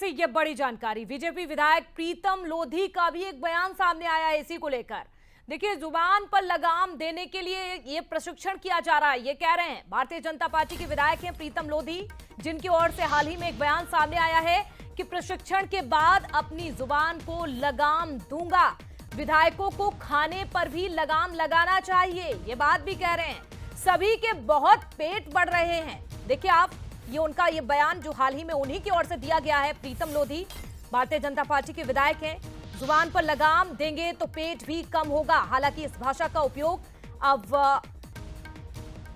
से ये बड़ी जानकारी, बीजेपी विधायक प्रीतम लोधी का भी एक बयान सामने आया है इसी को लेकर। देखिए, जुबान पर लगाम देने के लिए ये प्रशिक्षण किया जा रहा है, ये कह रहे हैं भारतीय जनता पार्टी के विधायक हैं प्रीतम लोधी, जिनकी ओर से हाल ही में एक बयान सामने आया है कि प्रशिक्षण के बाद अपनी जुबान को लगाम दूंगा। विधायकों को खाने पर भी लगाम लगाना चाहिए, ये बात भी कह रहे हैं। सभी के बहुत पेट बढ़ रहे हैं। देखिए आप, ये उनका ये बयान जो हाल ही में उन्हीं की ओर से दिया गया है। प्रीतम लोधी भारतीय जनता पार्टी के विधायक हैं। जुबान पर लगाम देंगे तो पेट भी कम होगा। हालांकि इस भाषा का उपयोग अब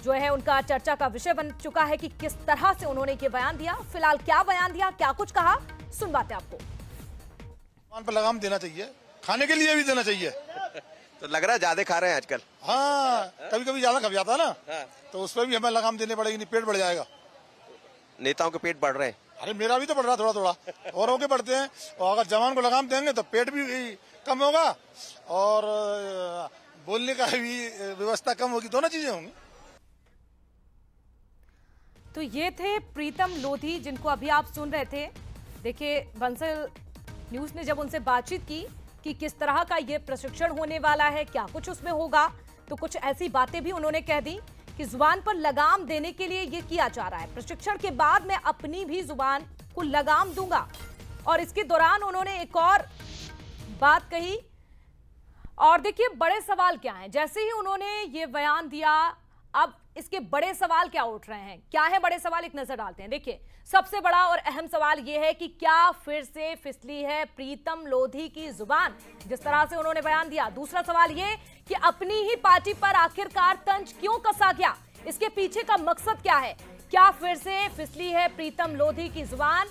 जो है उनका चर्चा का विषय बन चुका है कि किस तरह से उन्होंने ये बयान दिया। फिलहाल क्या बयान दिया, क्या कुछ कहा, सुनवाते आपको। जुबान पर लगाम देना चाहिए, खाने के लिए भी देना चाहिए। तो लग रहा है ज्यादा खा रहे हैं आजकल। हाँ, कभी कभी ज्यादा खप जाता है ना, तो उस पर भी हमें लगाम देने पड़ेगी, नहीं पेट बढ़ जाएगा। नेताओं के पेट बढ़ रहे हैं। अरे मेरा भी तो बढ़ रहा थोड़ा थोड़ा, औरों के बढ़ते हैं। और अगर जवान को लगाम देंगे तो पेट भी कम होगा और बोलने का भी व्यवस्था कम होगी, दोनों चीजें होंगी। तो ये थे प्रीतम लोधी, जिनको अभी आप सुन रहे थे। देखिए, बंसल न्यूज ने जब उनसे बातचीत की कि किस तरह का ये प्रशिक्षण होने वाला है, क्या कुछ उसमें होगा, तो कुछ ऐसी बातें भी उन्होंने कह दी कि जुबान पर लगाम देने के लिए ये किया जा रहा है। प्रशिक्षण के बाद मैं अपनी भी जुबान को लगाम दूंगा। और इसके दौरान उन्होंने एक और बात कही। और देखिए, बड़े सवाल क्या हैं। जैसे ही उन्होंने ये बयान दिया, अब इसके बड़े सवाल क्या उठ रहे हैं, क्या है बड़े सवाल, एक नजर डालते हैं। देखिए, सबसे बड़ा और अहम सवाल यह है कि क्या फिर से फिसली है प्रीतम लोधी की जुबान, जिस तरह से उन्होंने बयान दिया। दूसरा सवाल यह कि अपनी ही पार्टी पर आखिरकार तंज क्यों कसा गया, इसके पीछे का मकसद क्या है। क्या फिर से फिसली है प्रीतम लोधी की जुबान।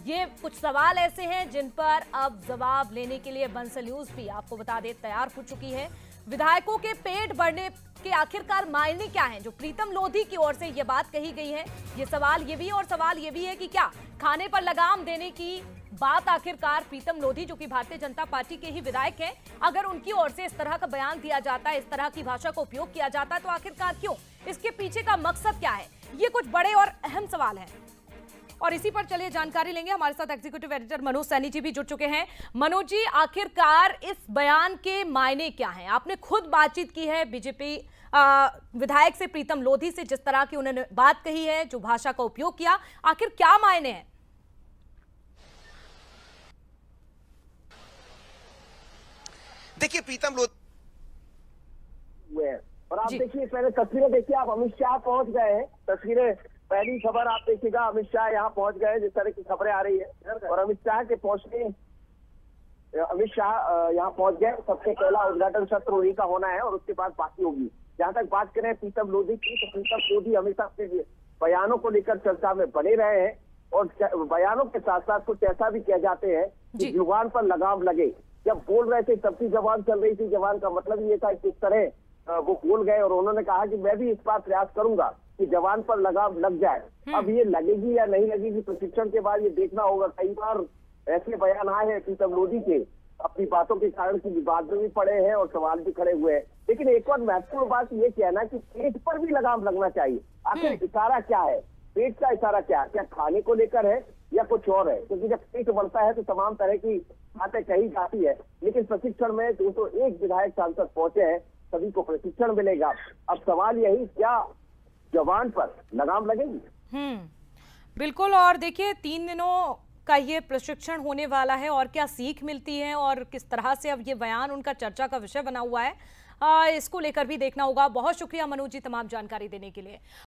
ये कुछ सवाल ऐसे हैं जिन पर अब जवाब लेने के लिए बंसल न्यूज भी आपको बता दे तैयार हो चुकी है। विधायकों के पेट बढ़ने के आखिरकार मायने क्या हैं, जो प्रीतम लोधी की ओर से ये बात कही गई है। ये सवाल ये भी है, और सवाल ये भी है कि क्या खाने पर लगाम देने की बात आखिरकार प्रीतम लोधी, जो कि भारतीय जनता पार्टी के ही विधायक हैं, अगर उनकी ओर से इस तरह का बयान दिया जाता है, इस तरह की भाषा का उपयोग किया जाता है, तो आखिरकार क्यों, इसके पीछे का मकसद क्या है। ये कुछ बड़े और अहम सवाल हैं। और इसी पर चलिए जानकारी लेंगे। हमारे साथ एग्जीक्यूटिव एडिटर मनोज सैनी जी भी जुड़ चुके हैं। मनोज जी, आखिरकार इस बयान के मायने क्या हैं। आपने खुद बातचीत की है बीजेपी विधायक से, प्रीतम लोधी से, जिस तरह की उन्होंने बात कही है, जो भाषा का उपयोग किया, आखिर क्या मायने हैं। देखिए, प्रीतम लोधी और आप देखिए, पहले तस्वीरें देखिए, आप अमित शाह पहुंच गए हैं। तस्वीरें, पहली खबर आप देखिएगा, अमित शाह यहाँ पहुंच गए, जिस तरह की खबरें आ रही है। और अमित शाह यहाँ पहुंच गए। सबसे पहला उद्घाटन सत्र उन्हीं का होना है और उसके बाद बाकी होगी। जहाँ तक बात करें प्रीतम लोधी की, तो प्रीतम लोधी हमेशा अपने बयानों को लेकर चर्चा में बने रहे हैं। और बयानों के साथ साथ कुछ ऐसा भी कह जाते हैं कि जुबान पर लगाम लगे। जब बोल रहे थे तब की जबान चल रही थी, जबान का मतलब ये था कि किस तरह वो बोल गए। और उन्होंने कहा कि मैं भी इस बार प्रयास करूंगा कि जवान पर लगाम लग जाए। अब ये लगेगी या नहीं लगेगी, प्रशिक्षण के बाद ये देखना होगा। कई बार ऐसे बयान आए हैं प्रीतम लोधी के, अपनी बातों के कारण की विवाद में भी पड़े हैं और सवाल भी खड़े हुए हैं। लेकिन एक और महत्वपूर्ण बात ये कहना कि पेट पर भी लगाम लगना चाहिए। आखिर इशारा क्या है, पेट का इशारा क्या खाने को लेकर है या कुछ और है। क्योंकि जब पेट बढ़ता है तो तमाम तरह की बातें कही जाती है। लेकिन प्रशिक्षण में 201 विधायक सांसद पहुंचे हैं, सभी को प्रशिक्षण मिलेगा। अब सवाल यही, क्या जवान पर लगाम लगेगी। बिल्कुल। और देखिए, 3 दिनों का ये प्रशिक्षण होने वाला है, और क्या सीख मिलती है और किस तरह से अब ये बयान उनका चर्चा का विषय बना हुआ है, इसको लेकर भी देखना होगा। बहुत शुक्रिया मनोज जी तमाम जानकारी देने के लिए।